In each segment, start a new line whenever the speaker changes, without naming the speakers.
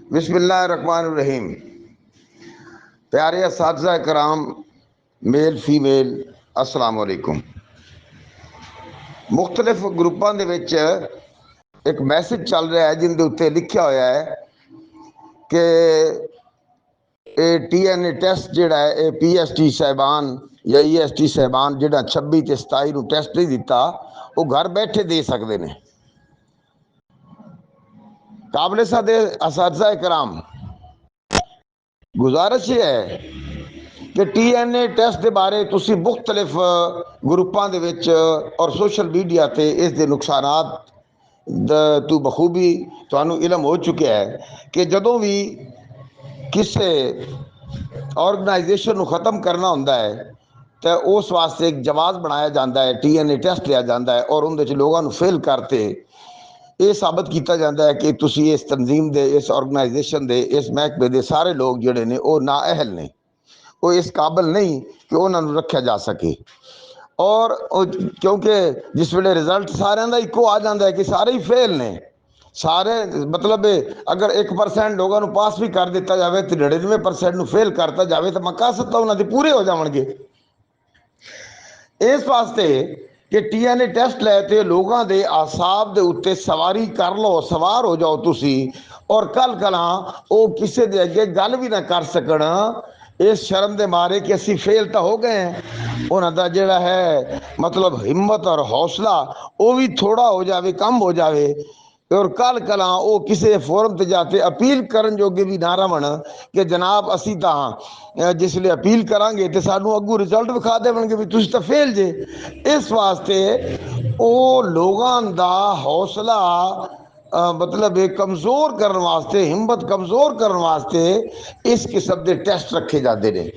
बिस्मिल्लाहिर्रहमानिर्रहीम। प्यारे असातिज़ा कराम, मेल फीमेल, अस्सलाम वालेकुम। मुख्तलिफ ग्रुपों के एक मैसेज चल रहा है जिनके उत्ते लिखा होया है कि TNA टेस्ट जोड़ा है ये PST साहिबान या EST साहिबान जो 26 ते 27 को टेस्ट नहीं दिता वो घर बैठे दे सकते हैं। काबिल सादे असातिज़ा कराम, गुजारिश ये है कि TNA टेस्ट के बारे तुसी मुख्तलिफ ग्रुपों के और सोशल मीडिया से इसके नुकसानात तो बखूबी तुहानू इलम हो चुका है कि जदों भी किसी ऑर्गेनाइजेशन को ख़त्म करना होंदा है तो उस वास्ते एक जवाब बनाया जाता है, TNA टेस्ट लिया जाता है और उनके लोगों को फेल करते ये साबित किया जाता है कि तुसी इस तंजीम दे, इस ऑर्गेनाइजेशन दे, इस महकमे दे सारे लोग जोड़े ने वो नाअहल ने, वो इस काबिल नहीं कि उन्होंने रखा जा सके। और क्योंकि जिस वे रिजल्ट सारे का इको आ जाता है कि सारे ही फेल ने, सारे मतलब अगर 1% लोगों को पास भी कर दिता जाए तो 99% फेल करता जाए तो मकासद तो उन्होंने पूरे हो जाएंगे। इस वास्ते कि TNA टेस्ट लेते लोगों के आसाब के उत्ते सवारी कर लो, सवार हो जाओ तुसी, और कल कला वो किसी के अगे गल भी ना कर सकन इस शर्म के मारे कि असी फेल तो हो गए हैं। उन्होंने जोड़ा है मतलब हिम्मत और हौसला वो भी थोड़ा हो जाए, कम हो जाए, और कल कला वो किसी फोरम पर जाते अपील करन जोगे भी ना रहन कि जनाब असी तो जिसले अपील करांगे तो सानू अगू रिजल्ट विखा देवणगे भी तुसीं तो फेल जे। इस वास्ते वो लोगों का हौसला मतलब कमज़ोर करने वास्ते, हिम्मत कमज़ोर करने वास्ते इस किस्म के टेस्ट रखे जाते हैं।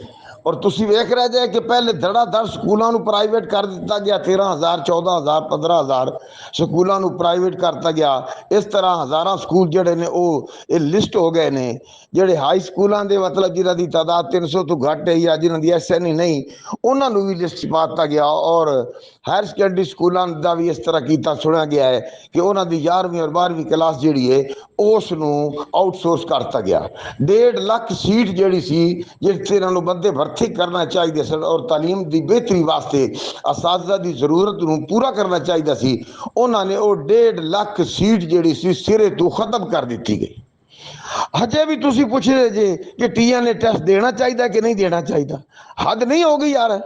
और तुसी वेख रहे जे कि पहले धड़ाधड़ स्कूलों को प्राइवेट कर दिता गया, 13,000 14,000 15,000 स्कूलों को प्राइवेट करता गया। इस तरह हज़ारा स्कूल जोड़े ने वो लिस्ट हो गए ने, जोड़े हाई स्कूलों के मतलब जिन्हों की तादाद 300 तो घट है या जिन्हों की SNE नहीं उन्होंने भी लिस्ट पाता गया। और हायर सैकेंडरी स्कूलों का भी इस तरह किया सुना गया है कि उन्होंने 11वीं और 12वीं क्लास जी है उसनों आउटसोर्स करता गया। 1.5 लाख सीट जी सी जिस इन्होंने बंदे भर्ती करना चाहिए सन और तालीम की बेहतरी वास्ते असातिज़ा की जरूरत को पूरा करना चाहिए सी, उन्होंने वो 1.5 लाख सीट जी सी सिरे तो खत्म कर दी गई। हजे भी तुसी पूछ रहे जे कि TNA टेस्ट देना चाहिए कि नहीं देना चाहिए। हद नहीं हो गई यार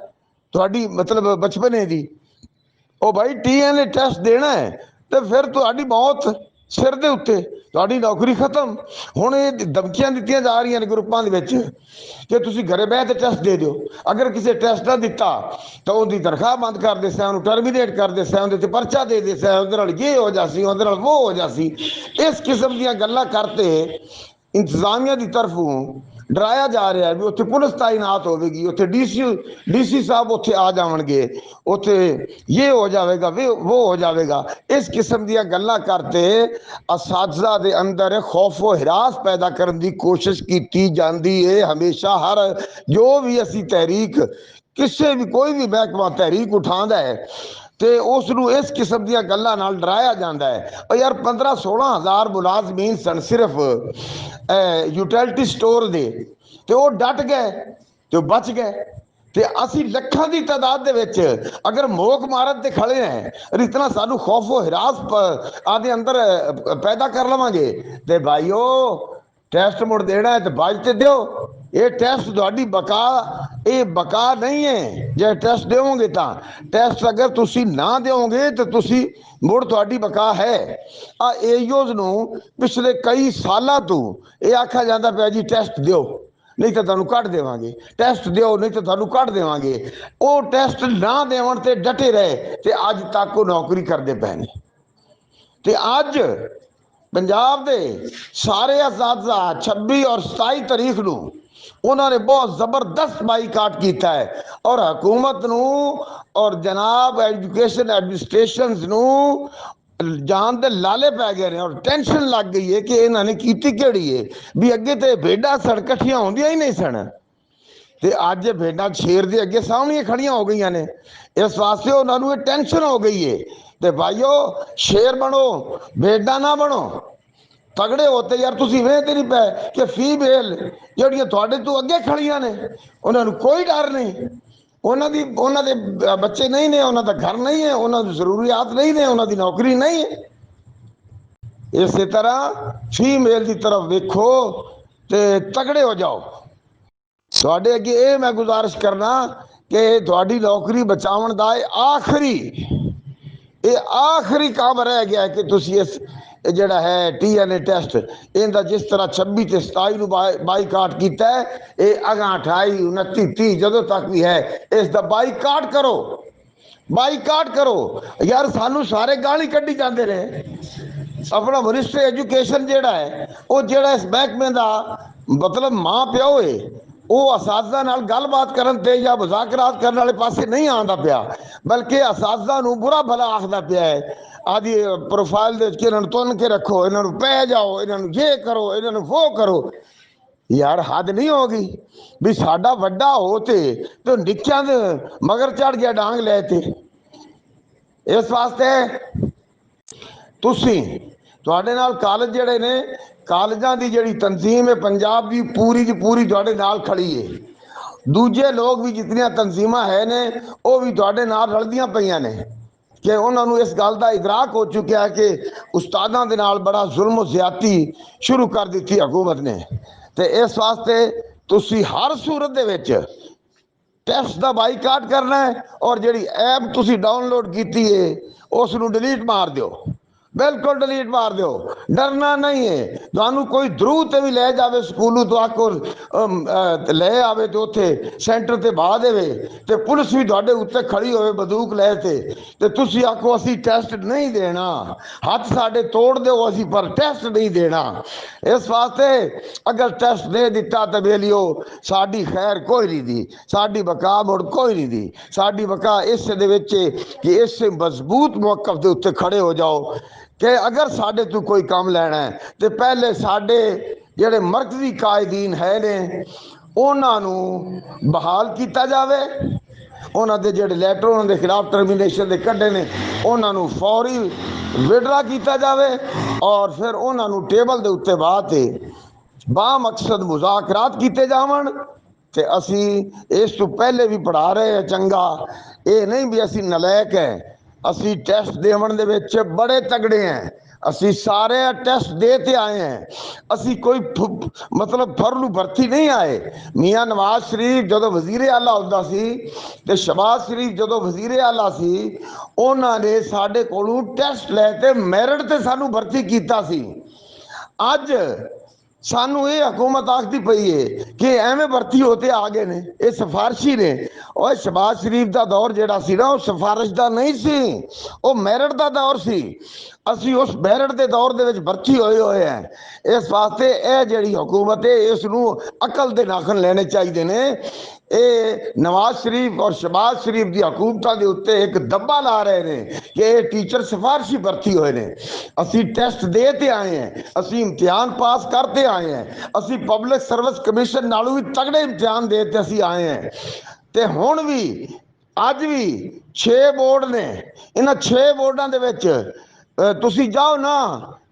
थोड़ी मतलब बचपने की। ओ भाई TNA टेस्ट देना है तो फिर तुहाडी मौत सिर दे उत्ते, तुहाडी नौकरी खत्म। हुण ये धमकियां दित्तियां जा रही ने ग्रुपां दे विच कि तुसी घरे बैठ के टेस्ट दे दिओ, अगर किसी टेस्ट ना दिता तो उनकी तनख्वाह बंद कर दे सैं, टर्मीनेट कर दे सैं, उहदे ते पर्चा दे दे सैं, उहदे नाल ये हो जासी, उहदे नाल वो हो जासी। इस किस्म दीयां गल्लां करते इंतजामिया की तरफों डराया जा रहा है भी उत्थे पुलिस तैनात होगी, उत्थे DC साहब उत्थे आ जाएंगे, उत्थे ये हो जाएगा, वो हो जाएगा। इस किस्म दी गल्लां करते असातिज़ा दे अंदर खौफ व हिरास पैदा करने की कोशिश की जाती है। हमेशा हर जो भी असी तहरीक किसी भी कोई भी महकमा तहरीक उठाता है तो उसनों इस किस्म दी गल्लां नाल डराया जाता है। और यार 15-16 हज़ार मुलाजमीन सन सिर्फ यूटिलिटी स्टोर दे, तो वो डट गए तो बच गए। तो असी लखां की तादाद दे विच अगर मोक मारत ते खड़े हैं और इतना सानू खौफ व हिरास आदे अंदर पैदा कर लवांगे तो भाईओ टेस्ट मुड़ देना है तो बचते दो। ये टेस्ट थोड़ी बका, ये बका नहीं है। जे टेस्ट दोगे तो टेस्ट अगर तुसी ना दोगे तो तुसी मुड़ थोड़ी बका है। AEOs नूं पिछले कई सालों तो ये आखा जाता पाया जी टेस्ट दो नहीं तो तुहानू कट देवांगे, टेस्ट दो नहीं तो तुहानू कट देवांगे। वो टेस्ट ना देवन ते डटे रहे तो अज तक वो नौकरी करते पे ने। ते अज पंजाब दे सारे असातिज़ा 26 और 27 तारीख नूं उन्होंने बहुत जबरदस्त बाईकाट किया है और हुकूमत नूं और जनाब एजुकेशन एडमिनिस्ट्रेशन नूं जान दे लाले पै गए ने और टेंशन लग गई है कि इन्होंने की केड़ी है भी अगे तो भेडा सड़कठियां होंदियां ही नहीं सन ते अज भेडा शेर के अगे सामने खड़ियां हो गई ने। इस वास्ते उन्होंने टेंशन हो गई है। तो भाईओ शेर बनो, भेडा ना बनो। तगड़े होते यार तुसी वेखते नहीं पे कि फीमेल ਜਿਹੜੀਆਂ ਤੁਹਾਡੇ ਤੋਂ ਅੱਗੇ ਖੜੀਆਂ ਨੇ ਉਹਨਾਂ ਨੂੰ ਕੋਈ ਡਰ ਨਹੀਂ ਉਹਨਾਂ ਦੇ ਬੱਚੇ ਨਹੀਂ ਨੇ ਉਹਨਾਂ ਦਾ ਘਰ ਨਹੀਂ ਹੈ ਉਹਨਾਂ ਦੀ ਜ਼ਰੂਰੀਅਤ ਨਹੀਂ ਨੇ ਉਹਨਾਂ ਦੀ ਨੌਕਰੀ ਨਹੀਂ ਹੈ ਇਸੇ ਤਰ੍ਹਾਂ ਫੀਮੇਲ ਦੀ ਤਰਫ ਵੇਖੋ ਤੇ ਤਗੜੇ ਹੋ ਜਾਓ ਤੁਹਾਡੇ ਅੱਗੇ ਇਹ ਮੈਂ ਗੁਜ਼ਾਰਿਸ਼ ਕਰਨਾ ਕਿ ਤੁਹਾਡੀ ਨੌਕਰੀ ਬਚਾਉਣ ਦਾ ਇਹ ਆਖਰੀ ਕੰਮ ਰਹਿ ਗਿਆ ਕਿ ਤੁਸੀਂ ਇਸ ਜਿਹੜਾ ਹੈ TNA ਟੈਸਟ ਇਹਦਾ ਜਿਸ ਤਰ੍ਹਾਂ 26 ਤੇ 27 ਨੂੰ ਬਾਈਕਾਟ ਕੀਤਾ ਹੈ ਇਹ ਅਗਾਂ 28 29 30 ਜਦੋਂ ਤੱਕ ਵੀ ਹੈ ਇਸ ਦਾ ਬਾਈਕਾਟ ਕਰੋ ਯਾਰ ਸਾਨੂੰ ਸਾਰੇ ਗਾਲੀ ਕੱਢੀ ਜਾਂਦੇ ਨੇ अपना मिनिस्टर एजुकेशन ਜਿਹੜਾ ਹੈ ਉਹ ਜਿਹੜਾ ਇਸ ਮਹਿਕਮੇ ਦਾ ਮਤਲਬ ਮਾਂ ਪਿਓ ਹੈ ਉਹ ਅਸਾਤਜ਼ਾ ਨਾਲ ਗੱਲਬਾਤ ਕਰਨ ਤੇ ਜਾਂ ਮੁਜ਼ਾਕਰਾਤ ਕਰਨ ਵਾਲੇ ਪਾਸੇ ਨਹੀਂ ਆਉਂਦਾ ਪਿਆ ਬਲਕਿ ਅਸਾਤਜ਼ਾ ਨੂੰ ਬੁਰਾ ਭਲਾ ਆਖਦਾ ਪਿਆ ਹੈ ਆਦੀ ਪ੍ਰੋਫਾਈਲ ਦੇ ਵਿੱਚ ਇਹਨਾਂ ਨੂੰ ਤੁੰਨ ਕੇ ਰੱਖੋ ਇਹਨਾਂ ਨੂੰ ਪੈ ਜਾਓ ਇਹਨਾਂ ਨੂੰ ਇਹ ਕਰੋ ਇਹਨਾਂ ਨੂੰ ਉਹ ਕਰੋ यार हद नहीं होगी भी साडा वड्डा हो तो निक्कियां दे मगर चढ़ गया डांग ले ते इस वास्ते तुसी तुहाडे नाल कॉलेज जिहड़े ने कॉलेजां दी जिहड़ी तंजीम है पंजाब दी पूरी तुहाडे नाल खड़ी है दूजे लोग भी जितनियां तंजीमां है ने वो भी तुहाडे नाल रलदियां पईयां ने कि उन्होंने इस गल का इदराक हो चुका है कि उस्तादां दे नाल बड़ा जुल्म ज़्यादती शुरू कर दी हुकूमत ने तो इस वास्ते तुसी हर सूरत दे विच टेस्ट का बाईकाट करना है और जिहड़ी ऐप तुसी डाउनलोड की है उस नूं डिलीट मार दो बिल्कुल डिलीट मार दो डरना नहीं है तुहानू कोई दरूह ते भी ले जावे स्कूलों तो आको ले आवे तो उत्थे सेंटर ते बहा देवे ते पुलिस भी तुहाडे उत्ते खड़ी होवे बंदूक ले ते तुसी आखो असी टेस्ट नहीं देना हाथ साडे तोड़ दो असी पर टेस्ट नहीं देना इस वास्ते अगर टेस्ट दे दिता तो बेलियो साडी खैर कोई नहीं दी साडी बका मुड़ कोई नहीं दी साडी बका इस दे विच कि इस मजबूत मौकफ दे उत्ते खड़े हो जाओ कि अगर साढ़े तो कोई काम लेना है तो पहले साढ़े जेडे मरकजी कायदीन है ने उन्होंने बहाल किया जाए उन्होंने जेडे लैटर उन्होंने खिलाफ टर्मीनेशन के कढ़े ने उन्होंने फौरी विड्रा किया जाए और फिर उन्होंने टेबल के उत्ते बाते बामकसद मुज़ाकरात किए जावन ते असी इस तो पहले भी पढ़ा रहे हैं चंगा ये नहीं भी असी नलैक है असी टेस्ट देवन दे विच बड़े तगड़े हैं असी सारे टेस्ट देते आए हैं असी कोई मतलब फरलू भर्ती नहीं आए मियाँ नवाज शरीफ जो वजीर आला होंदा सी ते शहबाज शरीफ जो वजीर आला सी उन्होंने साडे कोलों टेस्ट लैते मैरिट ते सानू भर्ती कीता सी अज सानू ये हुकूमत आखती पई है कि एवें भर्ती होते आ गए ने ये सिफारशी ने और शहबाज शरीफ का दौर जिहड़ा सी ना वो सिफारिश का नहीं सी वो मैरिट का दौर सी असी उस मैरिट के दौर दे विच भर्ती होए हैं इस वास्ते यह जिहड़ी हुकूमत है इसनूं अकल दे नाखन लेने चाहिए ने ये नवाज शरीफ और शहबाज शरीफ की हुकूमतों के उत्ते एक दब्बा ला रहे हैं कि ये टीचर सिफारशी भर्ती होए ने असी टेस्ट देते आए हैं असी इम्तिहान पास करते आए हैं असी पब्लिक सर्विस कमीशन नालों भी तगड़े इम्तिहान देते असी आए हैं तो हुण भी अज भी 6 बोर्ड ने इन्हां 6 बोर्डां दे विच तुसी जाओ ना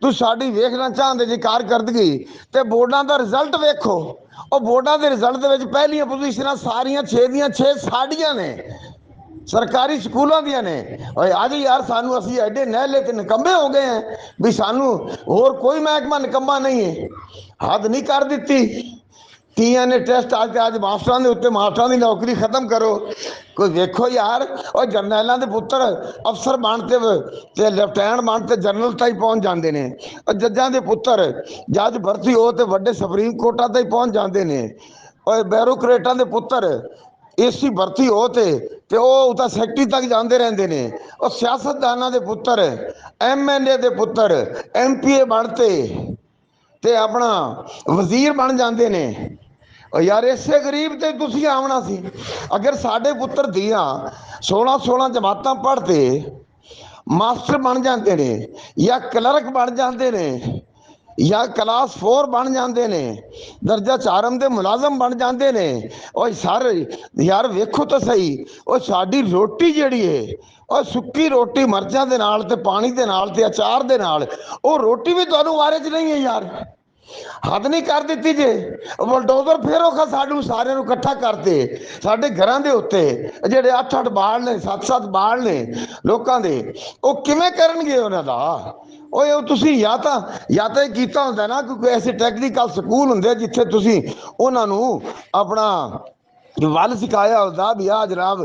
तू साड़ी वेखना चाहते जी कारकर्दगी तो बोर्डां दा रिजल्ट वेखो और बोर्डां दे रिजल्ट दे विच पहलियां पोजीशनां सारियां 6 दियां 6 साड़ियां ने सरकारी स्कूलों दियां ने अज यार सानू असी एडे नहले ते निकम्मे हो गए हैं भी सानू होर कोई महकमा निकम्मा नहीं है हद नहीं कर दी TNA टेस्ट आज मास्टरां दे उत्ते मास्टरां दी नौकरी खत्म करो कोई वेखो यार और जरनैलों के पुत्र अफसर बनते लैफ्टिनेंट बनते जनरल तक पहुँच जाते हैं और जजां के पुत्र जज भर्ती हो तो वड्डे सुप्रीम कोर्टां तक पहुँच जाते हैं और बैरोक्रेटां के पुत्र AC भर्ती हो तो सैकटरी तक जाते रहते हैं और सियासतदानों के पुत्र MLA के पुत्र MPA बनते ते अपना वजीर बन जाते हैं और यार इसे गरीब ते तुसी आना सी अगर साढ़े पुत्र दियाँ 16 जमातां पढ़ते मास्टर बन जाते हैं या क्लर्क बन जाते हैं या क्लास 4 बन जाते हैं दर्जा 4 के मुलाजम बन जाते हैं और सर यार वेखो तो सही और साड़ी रोटी जिहड़ी है और सुक्की रोटी मर्चां दे नाल ते पानी दे नाल ते अचार दे नाल, ਉਹ रोटी भी तुहानू वारे च नहीं है यार। हद नहीं कर दी जे बुलडोजर फिर औखा सानू सारिਆਂ ਨੂੰ ਇਕੱਠਾ करते ਸਾਡੇ ਘਰਾਂ ਦੇ ਉੱਤੇ ਜਿਹੜੇ 8-8 ਬਾਲ ਨੇ 7-7 ਬਾਲ ਨੇ ਲੋਕਾਂ ਦੇ, ਉਹ ਕਿਵੇਂ ਕਰਨਗੇ ਉਹਨਾਂ ਦਾ? ਉਹ ਤੁਸੀਂ ਜਾਂ ਤਾਂ ਕੀਤਾ ਹੁੰਦਾ ਨਾ ਕੋਈ ਐਸੇ ਟੈਕਨੀਕਲ ਸਕੂਲ ਹੁੰਦੇ ਜਿੱਥੇ ਤੁਸੀਂ ਉਹਨਾਂ ਨੂੰ ਆਪਣਾ ਵੱਲ सिखाया होता भी आ जनाब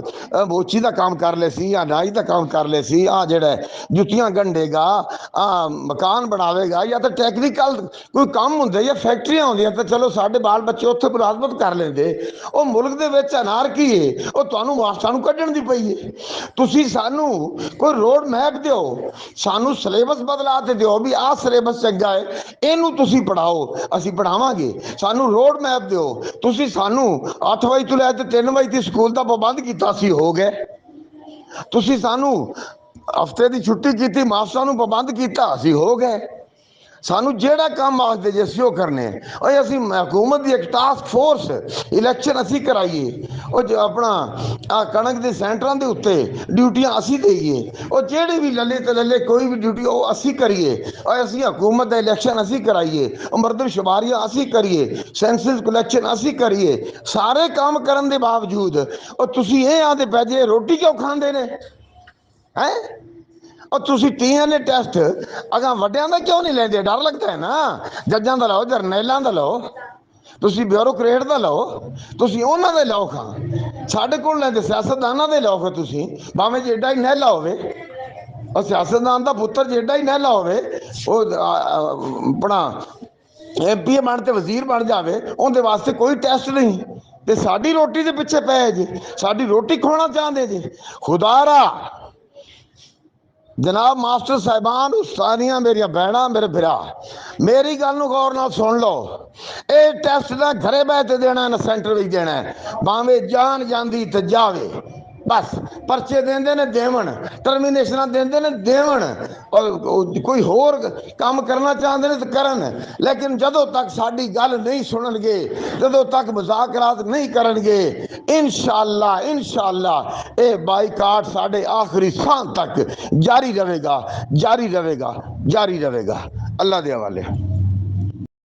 मोची का काम कर ले सी, या नाई का काम कर ले सी, आ जड़ा जुत्तियां गंढेगा, आ मकान बनावेगा, या तो टैक्नीकल कोई काम होंगे या फैक्ट्रियां होंदियां तो चलो साडे बाल बच्चे उत्थे मुलाजमत कर लेंदे। ਉਹ मुल्क दे विच अनारकी है, ਉਹ ਤੁਹਾਨੂੰ ਮਾਸਟਰਾਂ ਕੱਢਣ ਦੀ ਪਈ है। ਤੁਸੀਂ ਸਾਨੂੰ ਕੋਈ रोड मैप ਦਿਓ, ਸਾਨੂੰ ਸਿਲੇਬਸ ਬਦਲਾ ਤੇ ਦਿਓ ਵੀ ਆਹ ਸਿਲੇਬਸ ਚੰਗਾ ਹੈ, ਇਹਨੂੰ ਤੁਸੀਂ ਪੜਾਓ, ਅਸੀਂ ਪੜਾਵਾਂਗੇ। ਸਾਨੂੰ रोड मैप ਦਿਓ। ਤੁਸੀਂ ਸਾਨੂੰ 8 ਵਜੇ ਤੋਂ ਲੈ ਕੇ 3 ਵਜੇ ਤੱਕ ਸਕੂਲ ਦਾ ਪਾਬੰਦ ਕੀਤਾ ਸੀ, ਹੋ ਗਏ। ਤੁਸੀਂ ਸਾਨੂੰ ਹਫਤੇ ਦੀ ਛੁੱਟੀ ਕੀਤੀ, ਮਾਸਟਰਾਂ ਨੂੰ ਪਾਬੰਦ ਕੀਤਾ, ਅਸੀਂ ਹੋ ਗਏ। सानू जेड़ा काम आखते जे असी करने, और असी हुकूमत की एक टास्क फोर्स इलैक्शन असी कराइए, और अपना कणक के सेंटरों के उत्ते ड्यूटियां असी देइए, और जेड़े भी लले तो लले कोई भी ड्यूटी वो असी करिए, और असी हुकूमत का इलैक्शन असी कराइए, मरदमशुमारियां असी करिए, सेंसस कलैक्शन असी करिए, सारे काम करने के बावजूद और तुसी ये आते पै जे रोटी क्यों खाते ने हैं? और तुसी तीहां ने टेस्ट अगर वड्डियां दा क्यों नहीं लेंदे? डर लगता है ना। जजां दा लो, जरनैलां दा लो, तुसी ब्यूरोक्रेट दा लो, तुसी उन्हां दे लो खां, साडे कोल लैंदे सियासतदानां दे लो खां। तुसी भावें जेडा ही नैला होवे, और सियासतदान दा पुत्तर जेडा ही नैला होवे, अपना MP बन ते वजीर बन जावे, उहदे वास्ते कोई टेस्ट नहीं। ते साडी रोटी दे पिछे पै जे, साडी रोटी खोना चाहते जे। खुदारा जनाब मास्टर साहिबान, उस्तादियां, मेरिया भैन, मेरे भरा, मेरी गल नूं गौर नाल सुन लो। ये टेस्ट ना घरे बह के देना है ना सेंटर में देना है, भावें जान जाती तो जावे, बस परचे देंदे ने देवन, टर्मीनेशन देंदे ने देवन, और कोई होर काम करना चाहते हैं तो करन, लेकिन जदों तक साडी गल नहीं सुननगे, जदों तक मुज़ाकरात नहीं करनगे, इंशाअल्लाह इंशाअल्लाह ये बाईकाट साडे आखिरी सांस तक जारी रहेगा, जारी रहेगा, जारी रहेगा। अल्लाह दे हवाले।